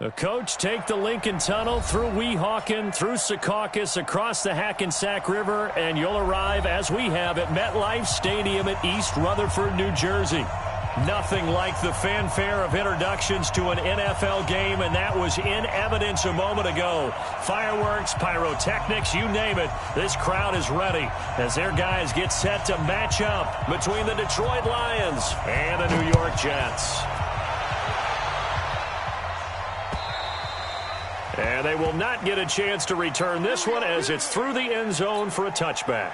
The coach take the Lincoln Tunnel through Weehawken, through Secaucus, across the Hackensack River, and you'll arrive, as we have, at MetLife Stadium at East Rutherford, New Jersey. Nothing like the fanfare of introductions to an NFL game, and that was in evidence a moment ago. Fireworks, pyrotechnics, you name it. This crowd is ready as their guys get set to match up between the Detroit Lions and the New York Jets. And they will not get a chance to return this one as it's through the end zone for a touchback.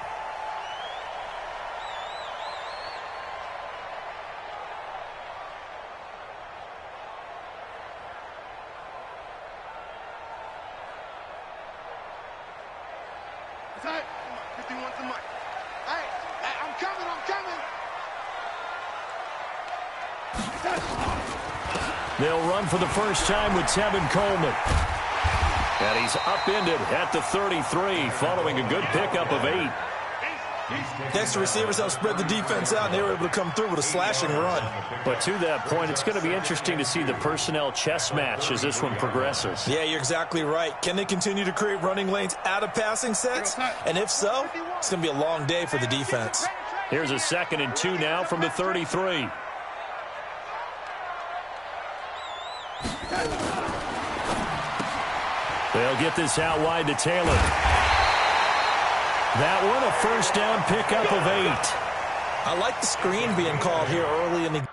They'll run for the first time with Tevin Coleman. And he's upended at the 33 following a good pickup of 8. Next, the receivers help spread the defense out, and they were able to come through with a slashing run. But to that point, it's going to be interesting to see the personnel chess match as this one progresses. Yeah, you're exactly right. Can they continue to create running lanes out of passing sets? And if so, it's going to be a long day for the defense. Here's a 2nd and 2 now from the 33. They'll get this out wide to Taylor. That one, a first down pickup of 8. I like the screen being called here early in the game.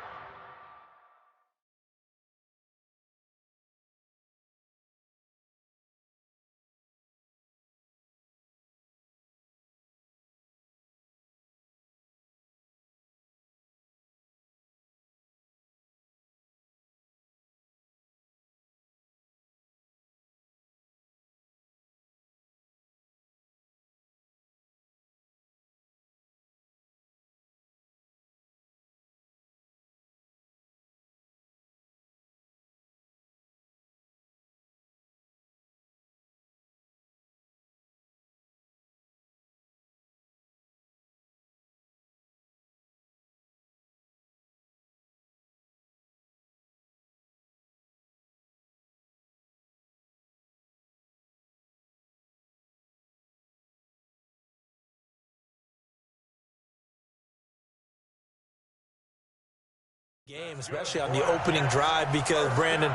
Game, especially on the opening drive, because, Brandon,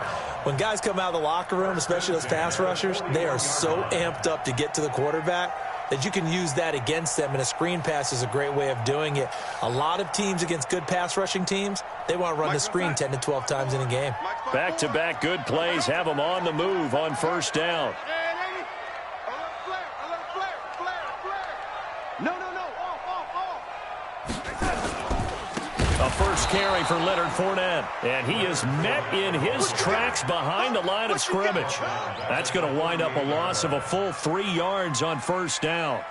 when guys come out of the locker room, especially those pass rushers, they are so amped up to get to the quarterback that you can use that against them, and a screen pass is a great way of doing it. A lot of teams against good pass rushing teams, they want to run the screen 10 to 12 times in a game. Back-to-back good plays have them on the move on first down. A first carry for Leonard Fournette, and he is met in his tracks behind the line of scrimmage. That's going to wind up a loss of a full 3 yards on first down.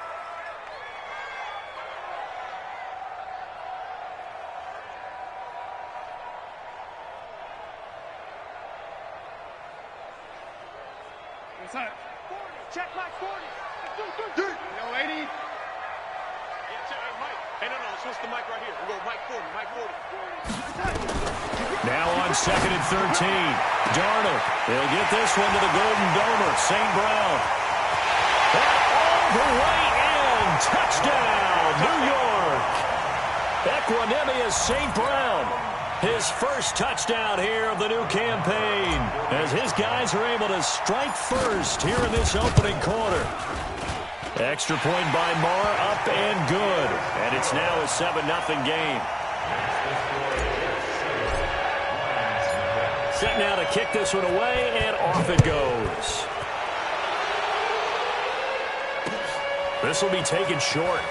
Check Mike 40. No, 80. Hey, no, switch the mic right here. We'll go Mike 40, Mike 40. Now on 2nd and 13. Darnold. They'll get this one to the Golden Domer. St. Brown. All the way in. Touchdown, New York. Equanimous St. Brown. His first touchdown here of the new campaign, as his guys are able to strike first here in this opening quarter. Extra point by Marr, up and good. And it's now a 7-0 game. Set now to kick this one away, and off it goes. This will be taken short.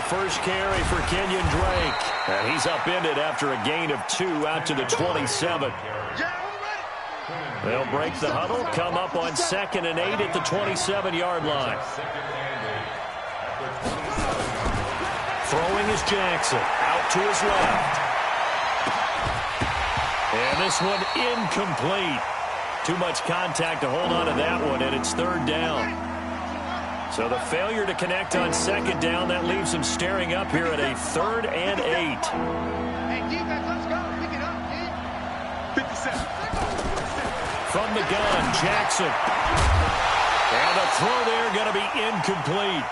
First carry for Kenyon Drake. And he's upended after a gain of 2 out to the 27. They'll break the huddle, come up on 2nd and 8 at the 27-yard line. Throwing is Jackson. Out to his left. And this one incomplete. Too much contact to hold on to that one, and it's 3rd down. So the failure to connect on 2nd down, that leaves him staring up here at a 3rd and 8. Hey, defense, let's go. Pick it up, G. 57. From the gun, Jackson. And the throw there going to be incomplete.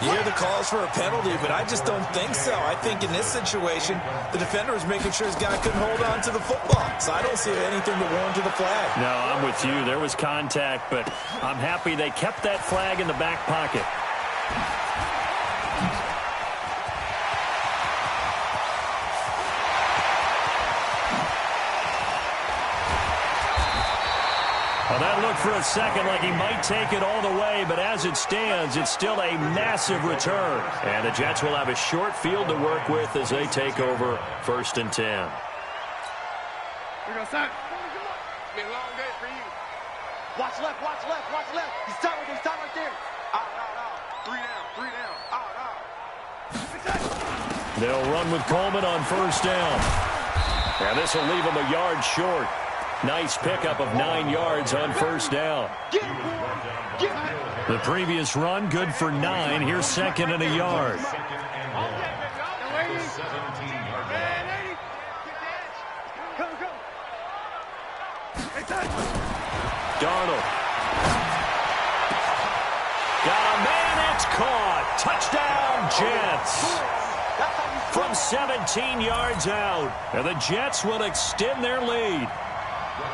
You hear the calls for a penalty, but I just don't think so. I think in this situation, the defender was making sure his guy couldn't hold on to the football. So I don't see anything to warrant to the flag. No, I'm with you. There was contact, but I'm happy they kept that flag in the back pocket. Well, that looked for a second like he might take it all the way, but as it stands, it's still a massive return. And the Jets will have a short field to work with as they take over 1st and 10. Here we go, son. It's been a long day for you. Watch left, watch left, watch left. He's tight right there. Out. 3 down. Out. They'll run with Coleman on 1st down. And this will leave him a yard short. Nice pickup of 9 yards on 1st down. The previous run, good for 9. Here's 2nd and a yard. Darnold. Got a man, it's caught. Touchdown, Jets. From 17 yards out. And the Jets will extend their lead.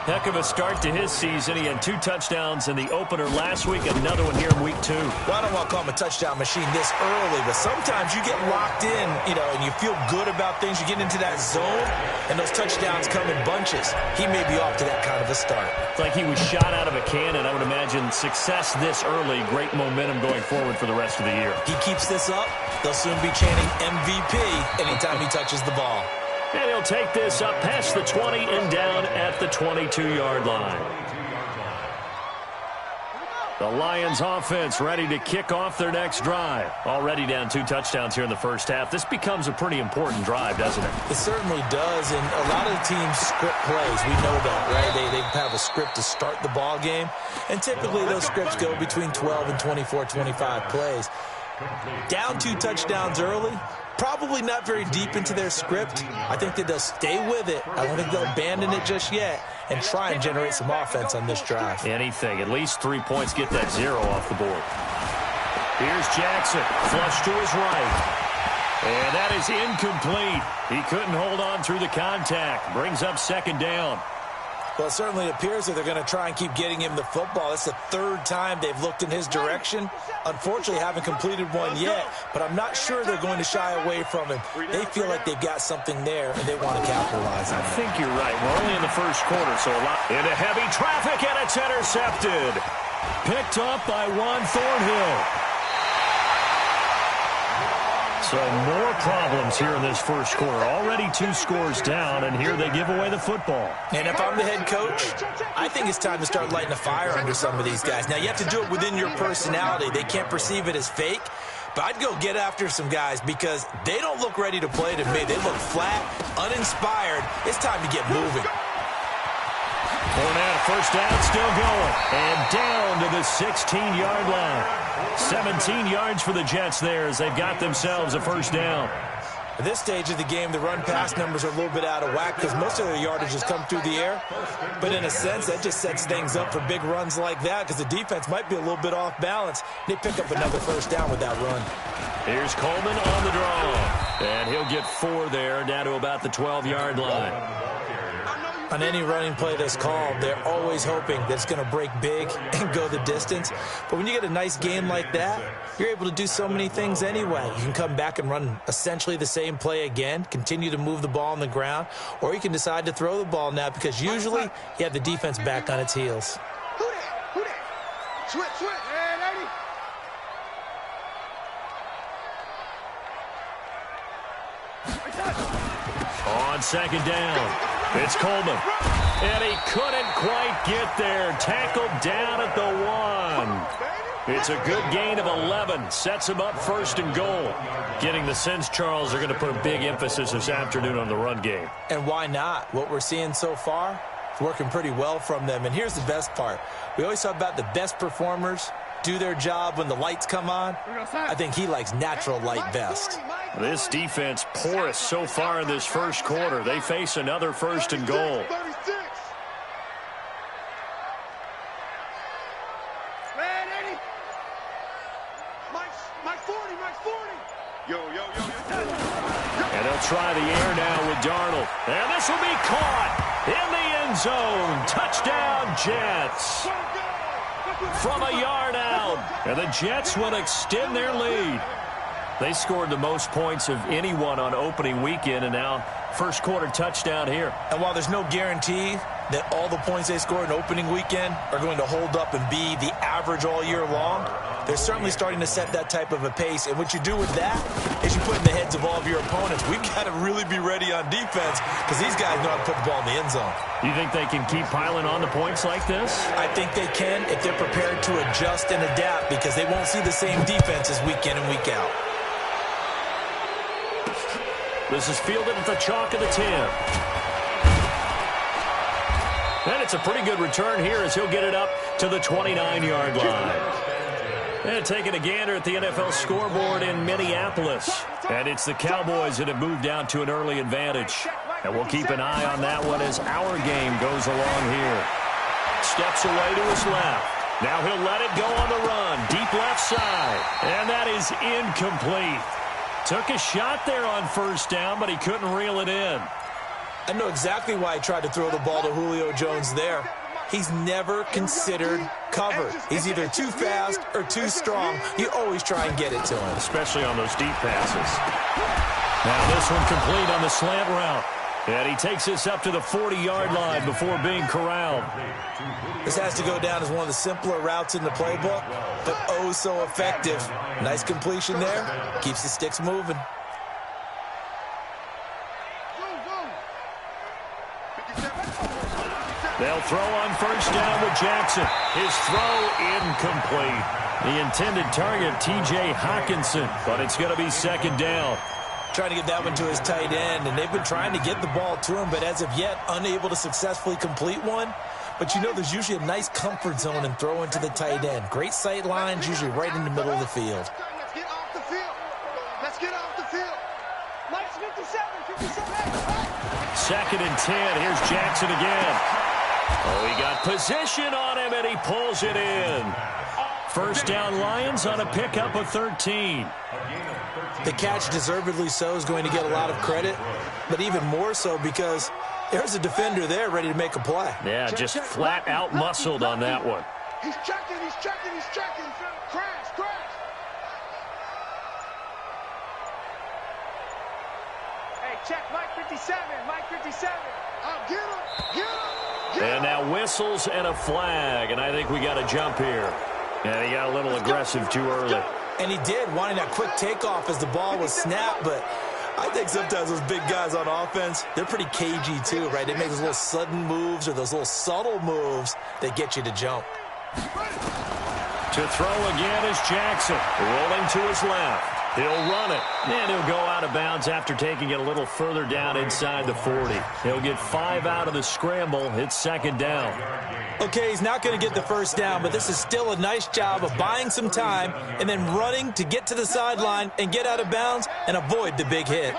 Heck of a start to his season. He had 2 touchdowns in the opener last week, another one here in week 2. Well, I don't want to call him a touchdown machine this early, but sometimes you get locked in, and you feel good about things. You get into that zone, and those touchdowns come in bunches. He may be off to that kind of a start. It's like he was shot out of a cannon. I would imagine success this early, great momentum going forward for the rest of the year. He keeps this up, they'll soon be chanting MVP anytime he touches the ball. And he'll take this up past the 20 and down at the 22-yard line. The Lions offense ready to kick off their next drive. Already down 2 touchdowns here in the first half. This becomes a pretty important drive, doesn't it? It certainly does, and a lot of the teams script plays. We know that, right? They have a script to start the ball game, and typically those scripts go between 12 and 24, 25 plays. Down 2 touchdowns early, probably not very deep into their script. I think that they'll stay with it. I don't think they'll abandon it just yet and try and generate some offense on this drive. Anything. At least 3 points. Get that 0 off the board. Here's Jackson. Flush to his right. And that is incomplete. He couldn't hold on through the contact. Brings up 2nd down. Well, it certainly appears that they're going to try and keep getting him the football. It's the 3rd time they've looked in his direction. Unfortunately, haven't completed one yet, but I'm not sure they're going to shy away from him. They feel like they've got something there, and they want to capitalize on it. I think you're right. We're only in the first quarter, so a lot. Into heavy traffic, and it's intercepted. Picked up by Juan Thornhill. So more problems here in this first quarter. Already 2 scores down, and here they give away the football. And if I'm the head coach, I think it's time to start lighting a fire under some of these guys. Now, you have to do it within your personality. They can't perceive it as fake. But I'd go get after some guys because they don't look ready to play to me. They look flat, uninspired. It's time to get moving. Fournette, first down, still going. And down to the 16-yard line. 17 yards for the Jets there as they've got themselves a first down. At this stage of the game, the run-pass numbers are a little bit out of whack because most of their yardage has come through the air. But in a sense, that just sets things up for big runs like that because the defense might be a little bit off balance. They pick up another first down with that run. Here's Coleman on the draw. And he'll get 4 there, down to about the 12-yard line. On any running play that's called, they're always hoping that it's going to break big and go the distance. But when you get a nice game like that, you're able to do so many things anyway. You can come back and run essentially the same play again, continue to move the ball on the ground, or you can decide to throw the ball now because usually you have the defense back on its heels. Who that? Switch. Hey, lady. On 2nd down, it's Coleman. And he couldn't quite get there. Tackled down at the 1. It's a good gain of 11. Sets him up first and goal. Getting the sense, Charles, they're going to put a big emphasis this afternoon on the run game. And why not? What we're seeing so far is working pretty well from them. And here's the best part. We always talk about the best performers do their job when the lights come on. I think he likes natural light best. This defense porous so far in this first quarter. They face another first and goal. And they'll try the air now with Darnold. And this will be caught in the end zone. Touchdown, Jets. From a yard out. And the Jets will extend their lead. They scored the most points of anyone on opening weekend, and now first quarter touchdown here. And while there's no guarantee that all the points they scored in opening weekend are going to hold up and be the average all year long, they're certainly starting to set that type of a pace. And what you do with that is you put in the heads of all of your opponents, we've got to really be ready on defense because these guys know how to put the ball in the end zone. You think they can keep piling on the points like this? I think they can if they're prepared to adjust and adapt, because they won't see the same defenses week in and week out. This is fielded at the chalk of the 10. And it's a pretty good return here as he'll get it up to the 29-yard line. And taking a gander at the NFL scoreboard in Minneapolis. And it's the Cowboys that have moved down to an early advantage. And we'll keep an eye on that one as our game goes along here. Steps away to his left. Now he'll let it go on the run. Deep left side. And that is incomplete. Took a shot there on first down, but he couldn't reel it in. I know exactly why he tried to throw the ball to Julio Jones there. He's never considered cover. He's either too fast or too strong. You always try and get it to him. Especially on those deep passes. Now this one complete on the slant route. And he takes this up to the 40-yard line before being corralled. This has to go down as one of the simpler routes in the playbook, but oh so effective. Nice completion there. Keeps the sticks moving. They'll throw on first down with Jackson. His throw incomplete. The intended target, T.J. Hawkinson, but it's going to be second down. Trying to get that one to his tight end, and they've been trying to get the ball to him, but as of yet, unable to successfully complete one. But you know there's usually a nice comfort zone in throwing to the tight end. Great sight lines, usually right in the middle of the field. Let's get off the field. Let's get off the field. Mike's 57. Second and 10. Here's Jackson again. Oh, he got position on him, and he pulls it in. First down, Lions on a pickup of 13. The catch, deservedly so, is going to get a lot of credit, but even more so because there's a defender there ready to make a play. Yeah, just flat out muscled on that one. He's checking, he's checking, he's checking. Crash, crash. Hey, check Mike 57, Mike 57. Get him, get him. And now whistles and a flag, and I think we got a jump here. And he got a little aggressive too early. And he did, wanting that quick takeoff as the ball was snapped, but I think sometimes those big guys on offense, they're pretty cagey too, right? They make those little sudden moves or those little subtle moves that get you to jump. To throw again is Jackson, rolling to his left. He'll run it, and he'll go out of bounds after taking it a little further down inside the 40. He'll get 5 out of the scramble. It's second down. Okay, he's not going to get the first down, but this is still a nice job of buying some time and then running to get to the sideline and get out of bounds and avoid the big hit.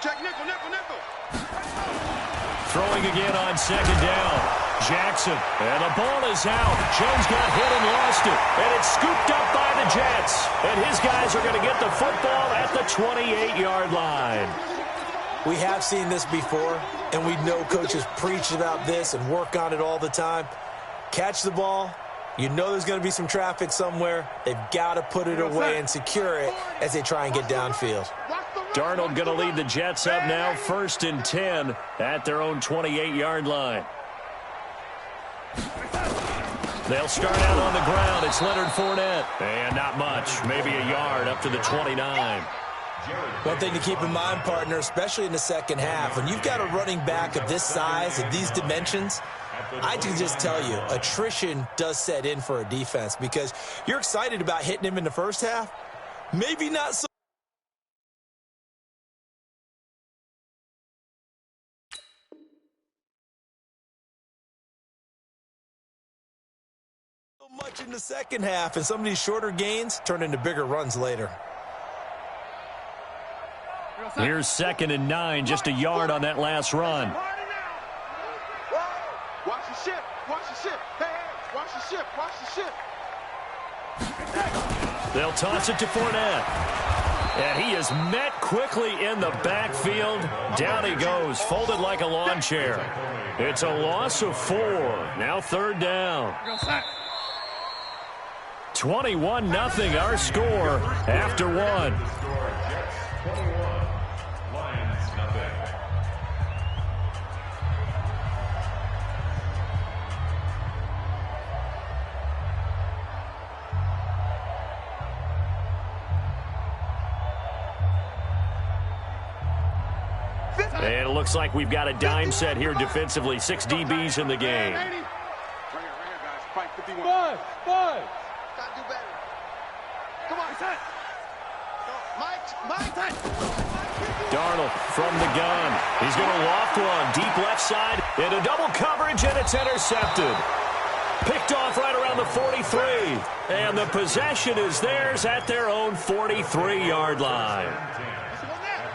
Check nickel, nickel, nickel. Throwing again on second down. Jackson, and the ball is out. Jones got hit and lost it, and it's scooped up by the Jets. And his guys are going to get the football at the 28-yard line. We have seen this before, and we know coaches preach about this and work on it all the time. Catch the ball. You know there's going to be some traffic somewhere. They've got to put it away and secure it as they try and get downfield. Darnold going to lead the Jets up now, 1st and 10 at their own 28-yard line. They'll start out on the ground. It's Leonard Fournette. And not much. Maybe a yard up to the 29. One thing to keep in mind, partner, especially in the second half, when you've got a running back of this size, of these dimensions, I can just tell you, attrition does set in for a defense because you're excited about hitting him in the first half. Maybe not so much in the second half, and some of these shorter gains turn into bigger runs later. Here's 2nd and 9, just a yard on that last run. Watch the ship. Watch the ship. Hey, watch the ship. Watch the ship. They'll toss it to Fournette. And he is met quickly in the backfield. Down he goes, folded like a lawn chair. It's a loss of 4. Now 3rd down. 21-0 our score after 1. And it looks like we've got a dime set here defensively. 6 DBs in the game. Right here, guys. Fight 51. Five. Gotta do better. Come on, son. Mike. Darnold from the gun. He's going to loft one. Deep left side. Into double coverage, and it's intercepted. Picked off right around the 43. And the possession is theirs at their own 43-yard line.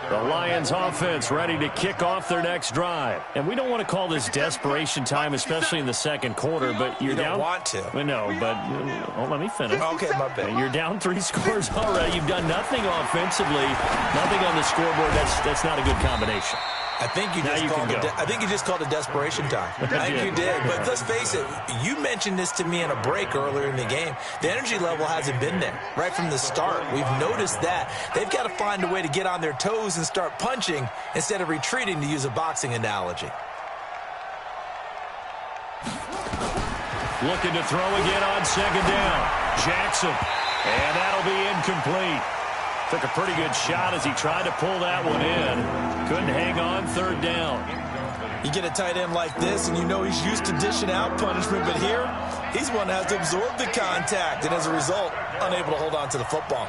The Lions offense ready to kick off their next drive. And we don't want to call this desperation time, especially in the second quarter, but you're down. You don't want to. No, but let me finish. Okay, my bad. You're down 3 scores already. You've done nothing offensively, nothing on the scoreboard. That's not a good combination. I think you just called it desperation time. I think you did. But let's face it, you mentioned this to me in a break earlier in the game. The energy level hasn't been there right from the start. We've noticed that. They've got to find a way to get on their toes and start punching instead of retreating, to use a boxing analogy. Looking to throw again on 2nd down. Jackson. And that'll be incomplete. Took a pretty good shot as he tried to pull that one in. Couldn't hang on. 3rd down. You get a tight end like this, and you know he's used to dishing out punishment, but here, he's one that has to absorb the contact, and as a result, unable to hold on to the football.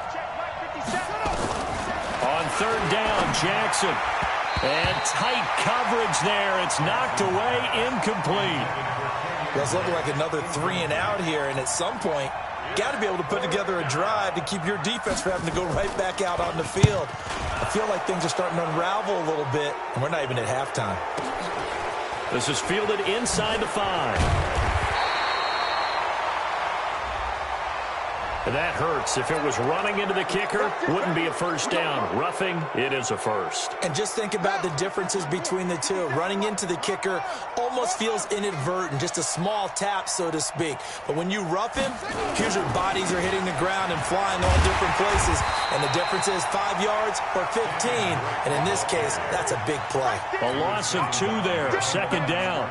On 3rd down, Jackson. And tight coverage there. It's knocked away, incomplete. Well, it's looking like another 3 and out here, and at some point, got to be able to put together a drive to keep your defense from having to go right back out on the field. I feel like things are starting to unravel a little bit, and we're not even at halftime. This is fielded inside the 5. That hurts. If it was running into the kicker, wouldn't be a first down. Roughing, it is a first. And just think about the differences between the two. Running into the kicker almost feels inadvertent, just a small tap, so to speak. But when you rough him, here's your bodies are hitting the ground and flying all different places. And the difference is 5 yards or 15. And in this case, that's a big play. A loss of 2 there. 2nd down.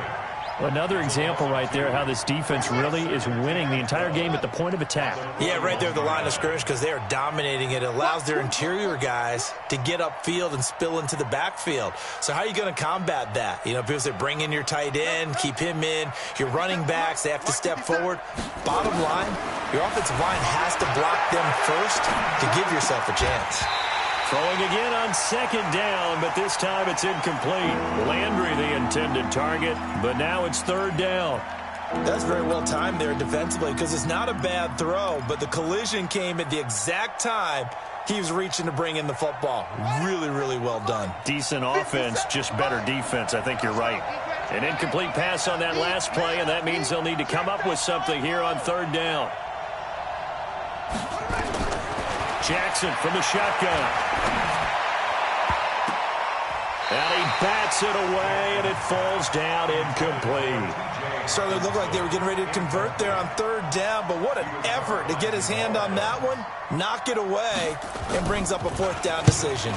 Another example right there how this defense really is winning the entire game at the point of attack. Yeah, right there at the line of scrimmage, because they are dominating it. It allows their interior guys to get upfield and spill into the backfield. So how are you going to combat that? You know, people say bring in your tight end, keep him in. Your running backs, they have to step forward. Bottom line, your offensive line has to block them first to give yourself a chance. Throwing again on 2nd down, but this time it's incomplete. Landry the intended target, but now it's 3rd down. That's very well timed there defensively, because it's not a bad throw, but the collision came at the exact time he was reaching to bring in the football. Really, really well done. Decent offense, just better defense. I think you're right. An incomplete pass on that last play, and that means they'll need to come up with something here on 3rd down. Jackson from the shotgun. And he bats it away, and it falls down incomplete. Certainly looked like they were getting ready to convert there on 3rd down, but what an effort to get his hand on that one, knock it away, and brings up a 4th down decision.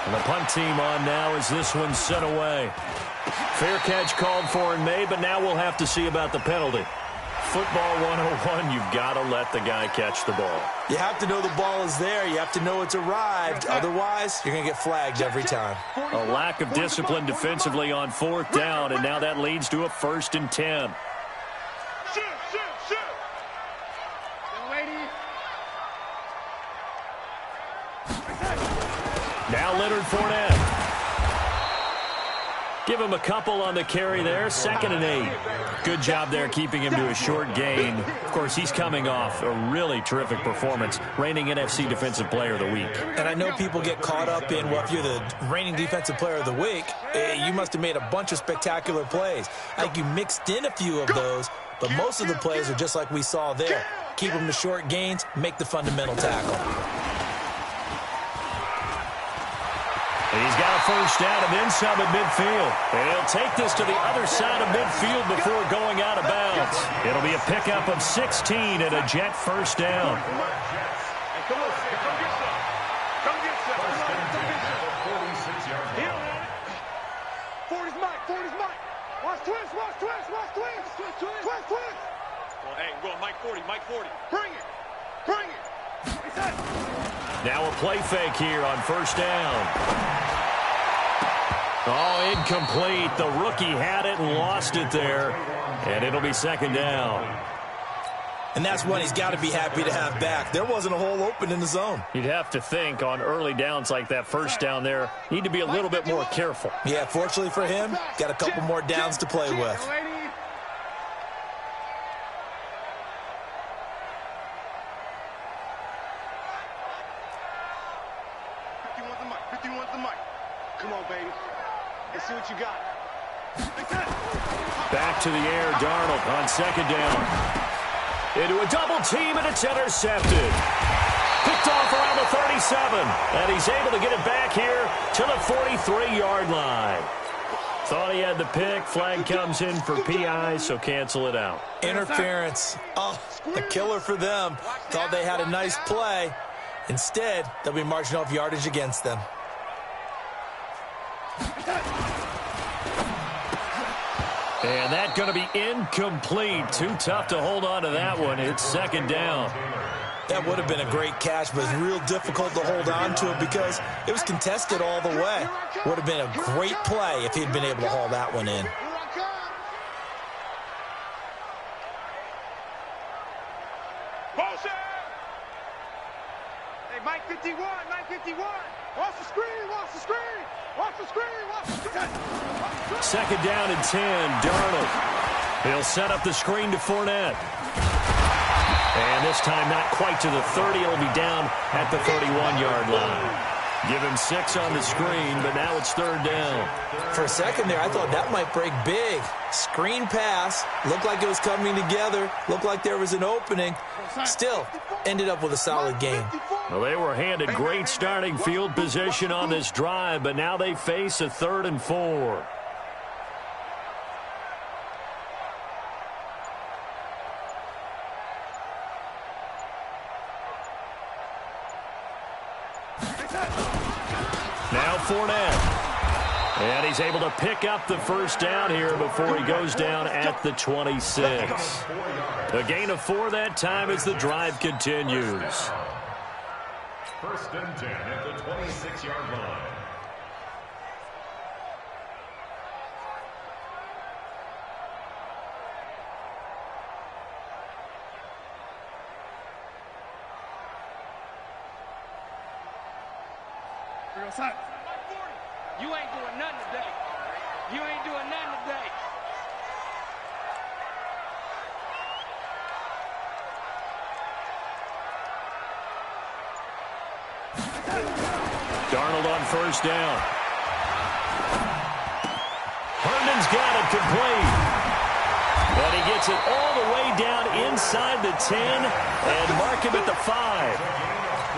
And the punt team on now as this one's sent away. Fair catch called for and made, but now we'll have to see about the penalty. football 101, you've got to let the guy catch the ball. You have to know the ball is there. You have to know it's arrived. Otherwise, you're going to get flagged every time. A lack of discipline defensively on 4th down, and now that leads to a 1st and 10. Now Leonard Fournette. Give him a couple on the carry there. 2nd and 8. Good job there keeping him to a short gain. Of course, he's coming off a really terrific performance, reigning NFC Defensive Player of the Week. And I know people get caught up in, well, if you're the reigning Defensive Player of the Week, you must have made a bunch of spectacular plays. I think you mixed in a few of those, but most of the plays are just like we saw there. Keep them to short gains, make the fundamental tackle. He's got a 1st down and then some at midfield. And he'll take this to the other side of midfield before going out of bounds. It'll be a pickup of 16 and a Jet 1st down. Hey, go Mike 40, Mike 40. Bring it. Bring it. Now a play fake here on 1st down. Oh, incomplete. The rookie had it and lost it there. And it'll be 2nd down. And that's one he's got to be happy to have back. There wasn't a hole open in the zone. You'd have to think on early downs like that 1st down there, need to be a little bit more careful. Yeah, fortunately for him, got a couple more downs to play with. Come on, baby. Let's see what you got. Back to the air, Darnold on 2nd down. Into a double team, and it's intercepted. Picked off around the 37, and he's able to get it back here to the 43-yard line. Thought he had the pick. Flag comes in for PI, so cancel it out. Interference. Oh, a killer for them. Thought they had a nice play. Instead, they'll be marching off yardage against them. And that's going to be incomplete. Too tough to hold on to that one. It's 2nd down. That would have been a great catch, but it's real difficult to hold on to it because it was contested all the way. Would have been a great play if he'd been able to haul that one in. Hey, Mike 51, Mike 51. Watch the screen, watch the screen. Watch the screen, watch the screen. 2nd down and 10, Darnold. He'll set up the screen to Fournette. And this time not quite to the 30. It'll be down at the 31-yard line. Give him 6 on the screen, but now it's 3rd down. For a second there, I thought that might break big. Screen pass. Looked like it was coming together. Looked like there was an opening. Still, ended up with a solid gain. Well, they were handed great starting field position on this drive, but now they face a 3rd and 4. Now Fournette. And he's able to pick up the 1st down here before he goes down at the 26. A gain of 4 that time as the drive continues. 1st and 10 at the 26-yard line. You ain't doing nothing today. You ain't doing nothing today. Darnold on 1st down. Herndon's got it complete. But he gets it all the way down inside the 10 and mark him at the 5.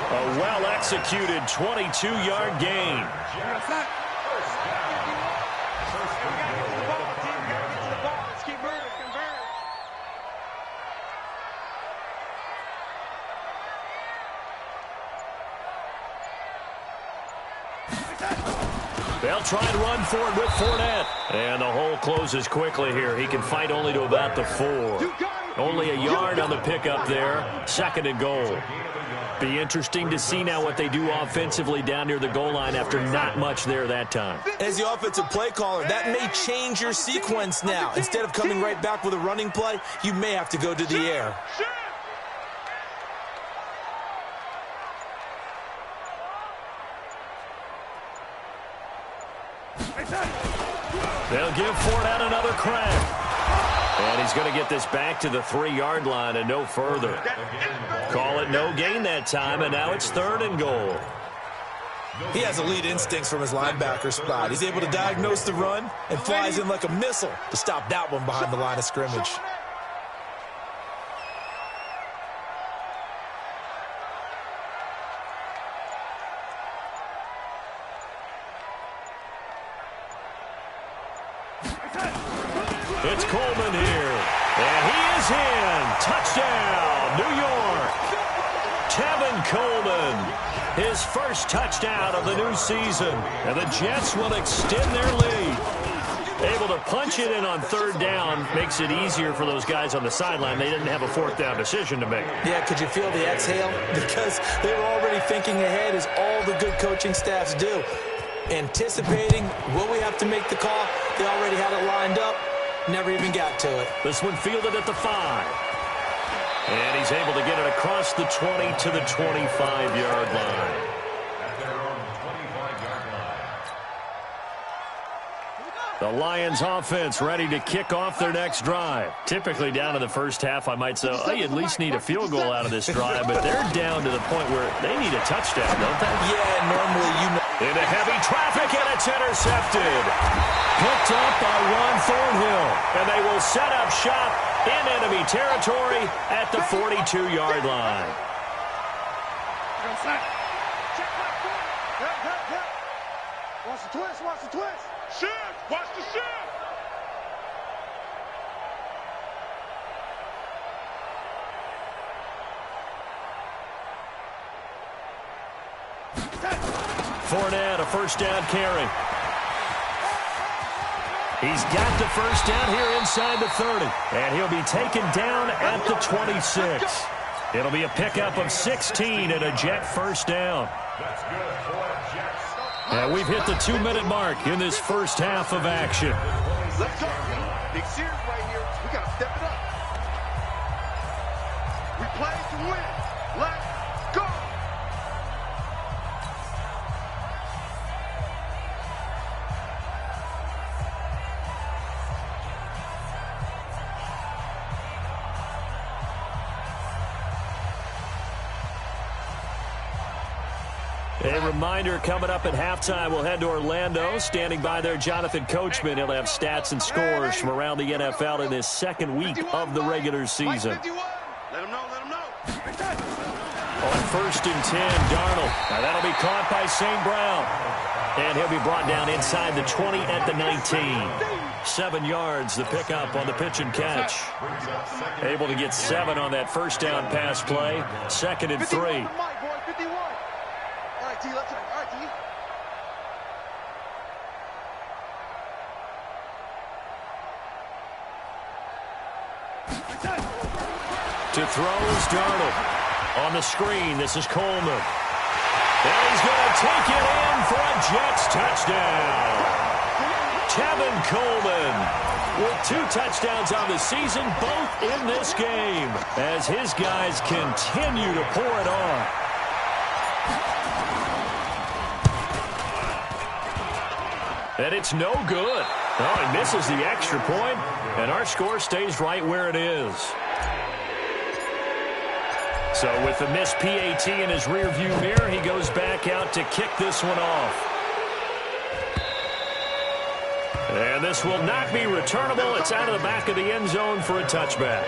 A well-executed 22-yard gain. They'll try and run for it with Fournette. And the hole closes quickly here. He can fight only to about the 4. You got it. Only a yard on the pickup there. 2nd and goal. Be interesting to see now what they do offensively down near the goal line after not much there that time. As the offensive play caller, that may change your sequence now. Instead of coming right back with a running play, you may have to go to the air. They'll give Fournette another crack. And he's going to get this back to the 3-yard line and no further. Call it no gain that time, and now it's 3rd and goal. He has elite instincts from his linebacker spot. He's able to diagnose the run and flies in like a missile to stop that one behind the line of scrimmage. It's Coleman here, and he is in. Touchdown, New York. Tevin Coleman, his first touchdown of the new season, and the Jets will extend their lead. Able to punch it in on 3rd down makes it easier for those guys on the sideline. They didn't have a 4th down decision to make. Yeah, could you feel the exhale? Because they were already thinking ahead, as all the good coaching staffs do. Anticipating, will we have to make the call? They already had it lined up. Never even got to it. This one fielded at the 5. And he's able to get it across the 20 to the 25-yard line. The Lions offense ready to kick off their next drive. Typically down in the first half, I might say, oh, you at least need a field goal out of this drive, but they're down to the point where they need a touchdown, don't they? Yeah, normally you know. Into heavy traffic, and it's intercepted. Picked up by Ron Thornhill, and they will set up shop in enemy territory at the 42-yard line. Watch the twist, watch the twist. Shift, watch the shift. Fournette, a first down carry. He's got the first down here inside the 30. And he'll be taken down at the 26. It'll be a pickup of 16 and a Jet first down. And we've hit the 2-minute mark in this first half of action. Let's go. Big series right here. We got to step it up. We play to win. Let's go. A reminder, coming up at halftime, we'll head to Orlando. Standing by there, Jonathan Coachman. He'll have stats and scores from around the NFL in this 2nd week of the regular season. Let him know, let him know. On 1st and 10, Darnold. Now that'll be caught by St. Brown. And he'll be brought down inside the 20 at the 19. 7 yards, the pickup on the pitch and catch. Able to get 7 on that first down pass play. 2nd and 3. All right, T. To throw is Darnold. On the screen, this is Coleman. And he's going to take it in for a Jets touchdown. Tevin Coleman with 2 touchdowns on the season, both in this game, as his guys continue to pour it on. And it's no good. Oh, he misses the extra point, and our score stays right where it is. So with the missed PAT in his rearview mirror, he goes back out to kick this one off. And this will not be returnable. It's out of the back of the end zone for a touchback.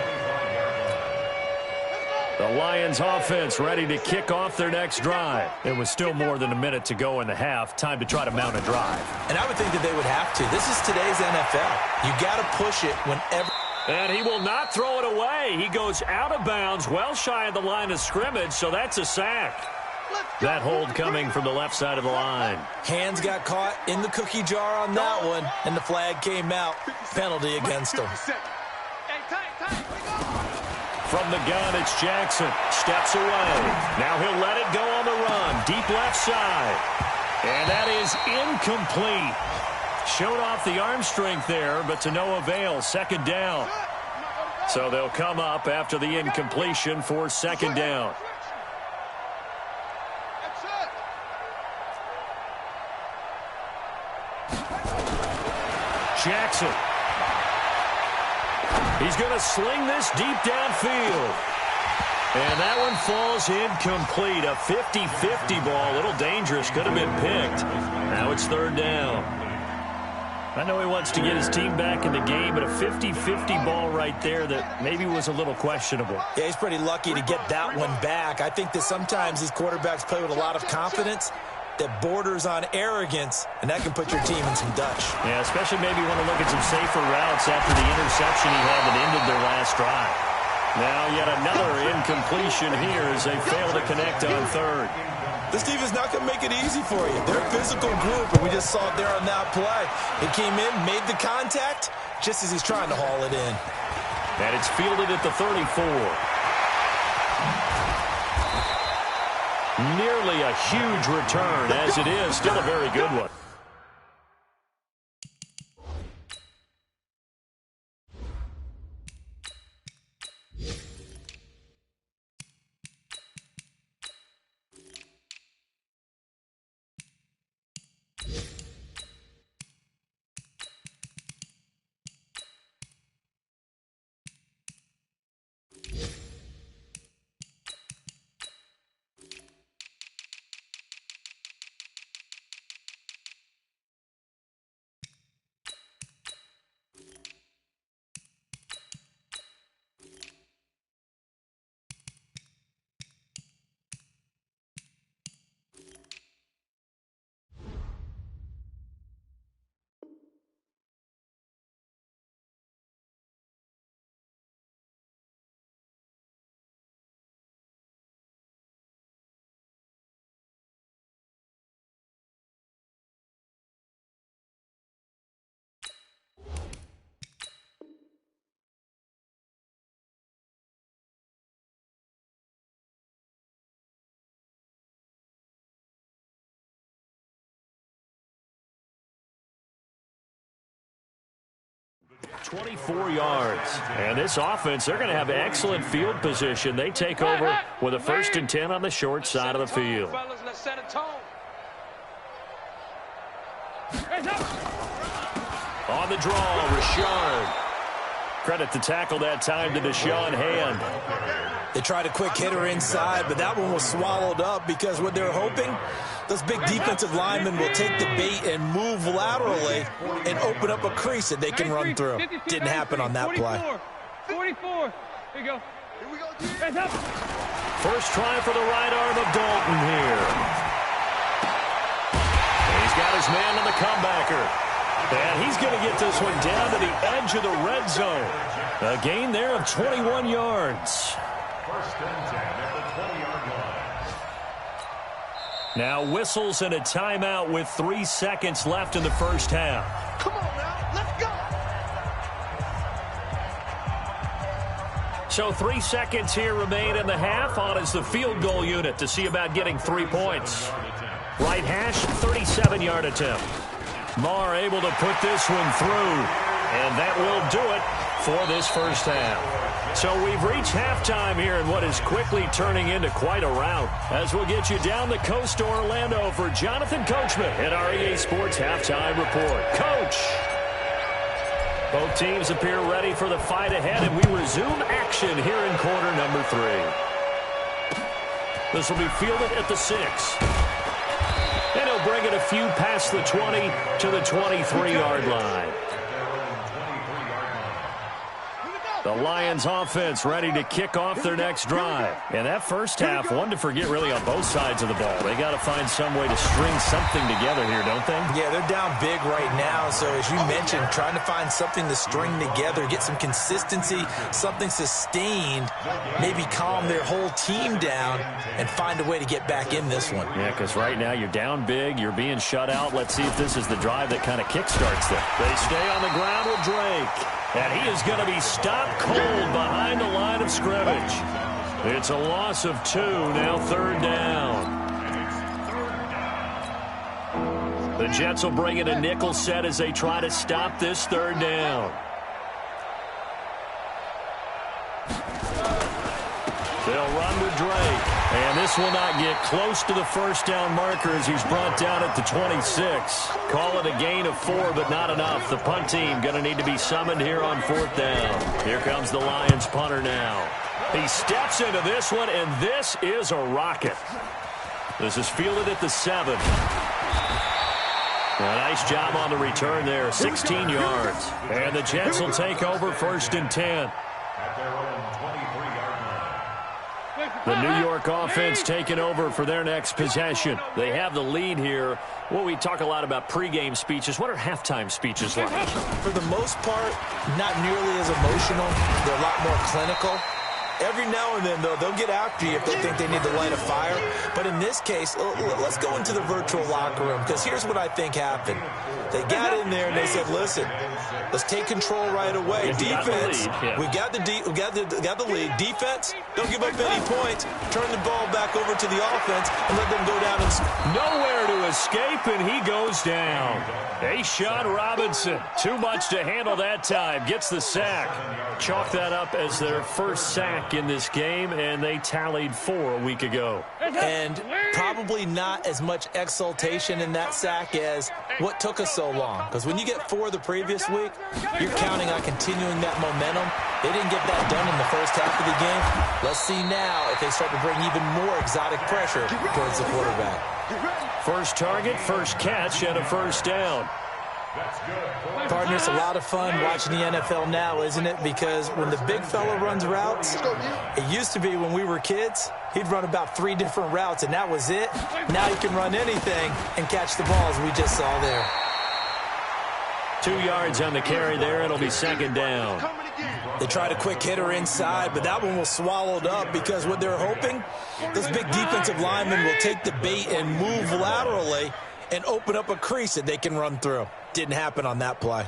The Lions offense ready to kick off their next drive. It was still more than a minute to go in the half. Time to try to mount a drive. And I would think that they would have to. This is today's NFL. You got to push it whenever. And he will not throw it away. He goes out of bounds, well shy of the line of scrimmage, so that's a sack. That hold coming from the left side of the line. Hands got caught in the cookie jar on that one, and the flag came out. Penalty against them. Hey, tight. From the gun, it's Jackson. Steps away. Now he'll let it go on the run. Deep left side. And that is incomplete. Showed off the arm strength there, but to no avail. Second down. So they'll come up after the incompletion for second down. Jackson. He's going to sling this deep downfield. And that one falls incomplete. A 50-50 ball. A little dangerous. Could have been picked. Now it's third down. I know he wants to get his team back in the game, but a 50-50 ball right there that maybe was a little questionable. Yeah, he's pretty lucky to get that one back. I think that sometimes these quarterbacks play with a lot of confidence that borders on arrogance, and that can put your team in some Dutch. Yeah, especially maybe want to look at some safer routes after the interception he had that ended their last drive. Now yet another incompletion here as they fail to connect on third. This team is not going to make it easy for you. They're a physical group, and we just saw it there on that play. He came in, made the contact, just as he's trying to haul it in. And it's fielded at the 34. Nearly a huge return, as it is. Still a very good one. .24 yards. And this offense, they're going to have excellent field position. They take over with a 1st and 10 on the short side of the field. On the draw, Rashard. Credit the tackle that time to Deshaun Hand. They tried a quick hitter inside, but that one was swallowed up because what they're hoping, those big defensive linemen will take the bait and move laterally and open up a crease that they can run through. Didn't happen on that play. 44. Here you go. Here we go. Hands up. First try for the right arm of Dalton here. And he's got his man on the comebacker. And he's going to get this one down to the edge of the red zone. A gain there of 21 yards. First and 10 at the 20-yard line. Now whistles and a timeout with 3 seconds left in the first half. Come on now, let's go. So 3 seconds here remain in the half. On is the field goal unit to see about getting 3 points. Right hash, 37-yard attempt. Marr able to put this one through. And that will do it for this first half. So we've reached halftime here in what is quickly turning into quite a rout. As we'll get you down the coast to Orlando for Jonathan Coachman at our EA Sports Halftime Report. Coach! Both teams appear ready for the fight ahead, and we resume action here in quarter number 3. This will be fielded at the 6. And he'll bring it a few past the 20 to the 23-yard line. The Lions offense ready to kick off their next drive. And that first half, one to forget really on both sides of the ball. They got to find some way to string something together here, don't they? Yeah, they're down big right now. So as you mentioned, trying to find something to string together, get some consistency, something sustained, maybe calm their whole team down and find a way to get back in this one. Yeah, because right now you're down big, you're being shut out. Let's see if this is the drive that kind of kickstarts them. They stay on the ground with Drake. And he is going to be stopped cold behind the line of scrimmage. It's a loss of 2, now 3rd down. The Jets will bring in a nickel set as they try to stop this 3rd down. They'll run with Drake. And this will not get close to the 1st down marker as he's brought down at the 26. Call it a gain of 4, but not enough. The punt team going to need to be summoned here on 4th down. Here comes the Lions punter now. He steps into this one, and this is a rocket. This is fielded at the 7. A nice job on the return there, 16 yards. And the Jets will take over 1st and 10. The New York offense taking over for their next possession. They have the lead here. Well, we talk a lot about pregame speeches. What are halftime speeches like? For the most part, not nearly as emotional. They're a lot more clinical. Every now and then, though, they'll get after you if they think they need to light a fire. But in this case, let's go into the virtual locker room, because here's what I think happened. They got in there and they said, listen, let's take control right away. Defense, we got the lead. Defense, don't give up any points. Turn the ball back over to the offense and let them go down and nowhere to escape, and he goes down. Sean Robinson, too much to handle that time. Gets the sack. Chalk that up as their first sack in this game, and they tallied 4 a week ago. And probably not as much exultation in that sack as what took us so long. Because when you get 4 the previous week, you're counting on continuing that momentum. They didn't get that done in the first half of the game. Let's see now if they start to bring even more exotic pressure towards the quarterback. First target, first catch, and a 1st down. Partner, it's a lot of fun watching the NFL now, isn't it? Because when the big fella runs routes, it used to be when we were kids, he'd run about 3 different routes, and that was it. Now he can run anything and catch the balls we just saw there. 2 yards on the carry there. It'll be 2nd down. They tried a quick hitter inside, but that one was swallowed up because what they're hoping, those big defensive linemen will take the bait and move laterally and open up a crease that they can run through. Didn't happen on that play.